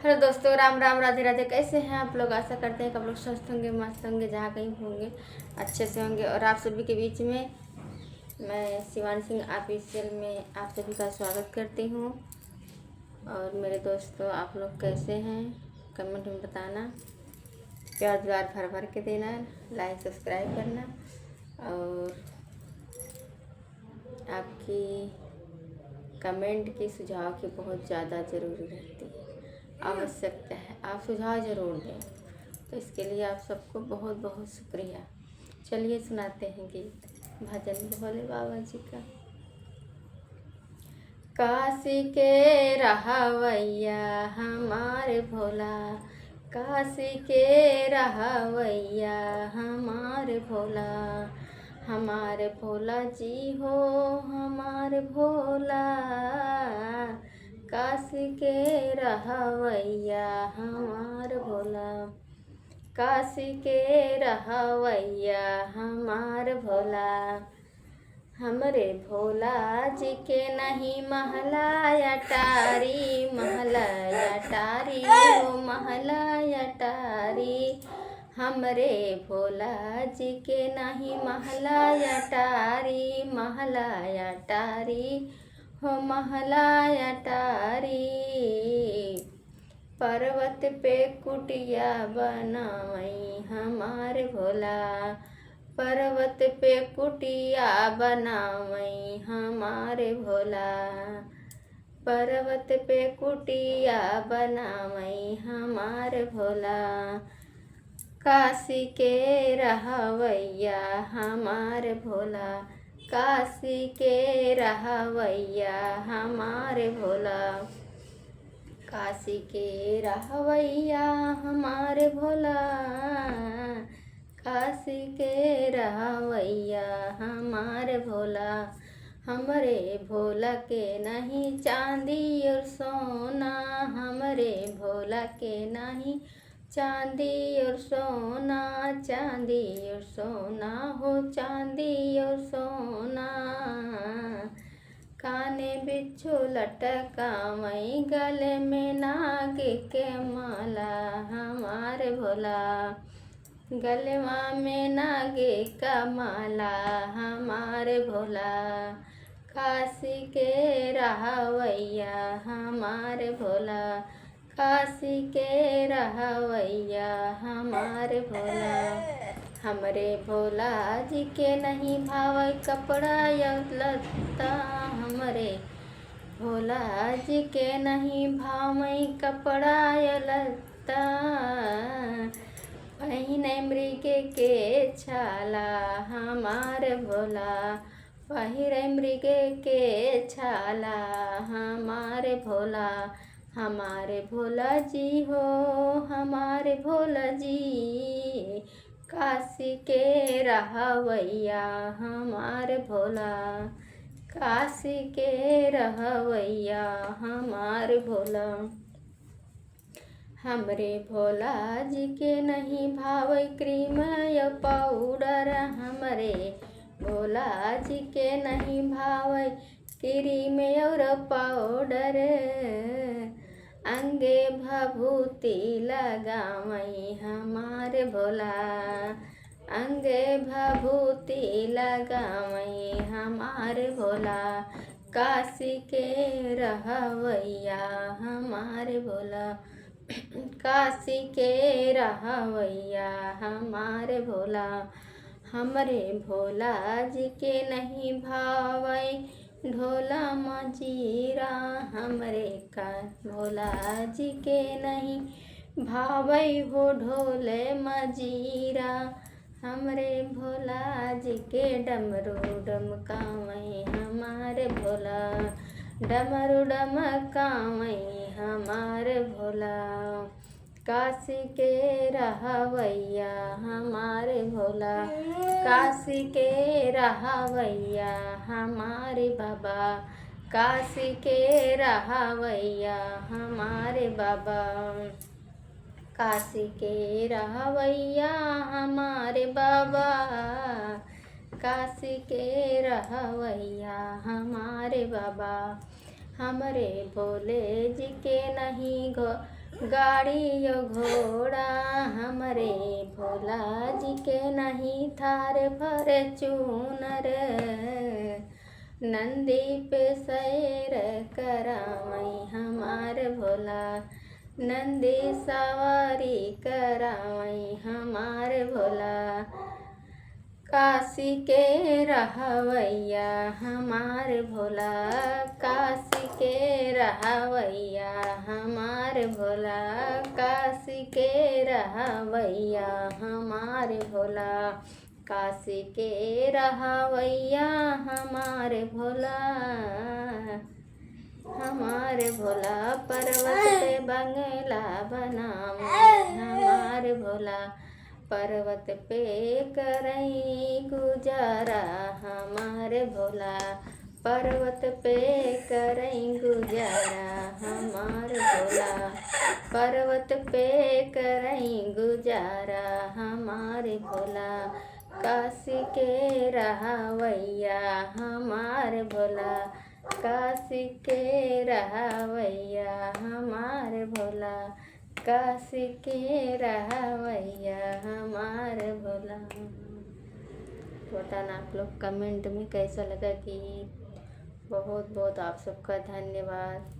Hello दोस्तों, राम राम, राधे राधे। कैसे हैं आप लोग? आशा करते हैं कि आप लोग स्वस्थ होंगे, मस्त होंगे, जहाँ कहीं होंगे अच्छे से होंगे। और आप सभी के बीच में मैं शिवानी सिंह ऑफिशियल में आप सभी का स्वागत करती हूँ। और मेरे दोस्तों, आप लोग कैसे हैं? कमेंट में बताना, प्यार दुआर भर भर के देना, लाइक सब्सक्राइब करना। और आपकी कमेंट की, सुझाव की बहुत ज़्यादा ज़रूरी रहती है, आवश्यकता है। आप सुझाव ज़रूर दें, तो इसके लिए आप सबको बहुत बहुत शुक्रिया। चलिए सुनाते हैं गीत, भजन भोले बाबा जी का। काशी के रहवैया हमारे भोला, काशी के रहवैया हमारे भोला, हमारे भोला जी हो, हमारे भोला। काशी के रहवैया हमारे भोला, काशी के रहवैया हमारे भोला। हमरे भोला जी के नहीं महलाया टारी, महलाया टारी हो, महलाया टारी। हमरे भोला जी के नहीं महलाया टारी, महलाया टारी हो, महलाया टारी। पर्वत पे कुटिया बनावई हमारे भोला, पर्वत पे कुटिया बनावई हमारे भोला, पर्वत पे कुटिया बनावई हमारे भोला। काशी के रहवैया हमारे भोला, काशी के रहवैया हमारे भोला, काशी के रहवैया हमारे भोला, काशी के रहवैया हमारे भोला। हमरे भोला के नहीं चांदी और सोना, हमरे भोला के नहीं चांदी और सोना, चांदी और सोना हो, चांदी और सोना। काने बिच्छू लटकावई, गले में नाग के माला हमारे भोला, गलवा में नागे का माला हमारे भोला। काशी के रहवैया हमारे भोला, काशी के रहवैया हमारे भोला। हमरे भोला जी के नहीं भावई कपड़ा या लत्ता, हमरे भोला जी के नहीं भावई कपड़ा या लत्ता। पहिने मृग के छाला हमारे भोला, पहिरे मृग के छाला हमारे भोला, हमारे भोला जी हो, हमारे भोला जी। काशी के रहवैया हमारे भोला, काशी के रहवैया हमारे भोला। हमरे भोला जी के नहीं भावई क्रीम या पाउडर, हमरे भोला जी के नहीं भावई क्रीम और पाउडर। अंगे भभूति लगावई हमारे भोला, अंगे भभूति लगावई हमारे भोला। काशी के रहवैया हमारे भोला, काशी के रहवैया हमारे भोला। हमरे भोला जी के नहीं भावई ढोला मजीरा, हमरे का भोला जी के नहीं भावई हो ढोले मजीरा। हमरे भोला जी के डमरू डमकावई हमारे भोला, डमरू डमकावई हमारे भोला। काशी के रहवैया हमारे भोला, काशी के रहवैया हमारे बाबा, काशी के रहवैया हमारे बाबा, काशी के रहवैया हमारे बाबा, काशी के रहवैया हमारे बाबा। हमरे भोले जी के नहीं गाड़ी यो घोड़ा हमरे भोला जी के नहीं थार फॉर्च्यूनर। नंदी पे सैर करावई हमार भोला, नंदी सवारी करावई हमार भोला। काशी के रहवैया हमार भोला, काशी के रहवैया हमार भोला, काशी के रहवैया हमार भोला, काशी के रहवैया हमार भोला। हमार भोला पर्वत पे बंगला बनावे हमार भोला, पर्वत पे करई गुजारा हमार भोला, पर्वत पे करई गुजारा हमार भोला, पर्वत पे करई गुजारा हमार भोला। काशी के रहवैया हमार भोला, काशी के रहवैया हमार भोला, काशी के रहवैया हमार भोला। बताना आप लोग कमेंट में कैसा लगा गीत। बहुत बहुत आप सबका धन्यवाद।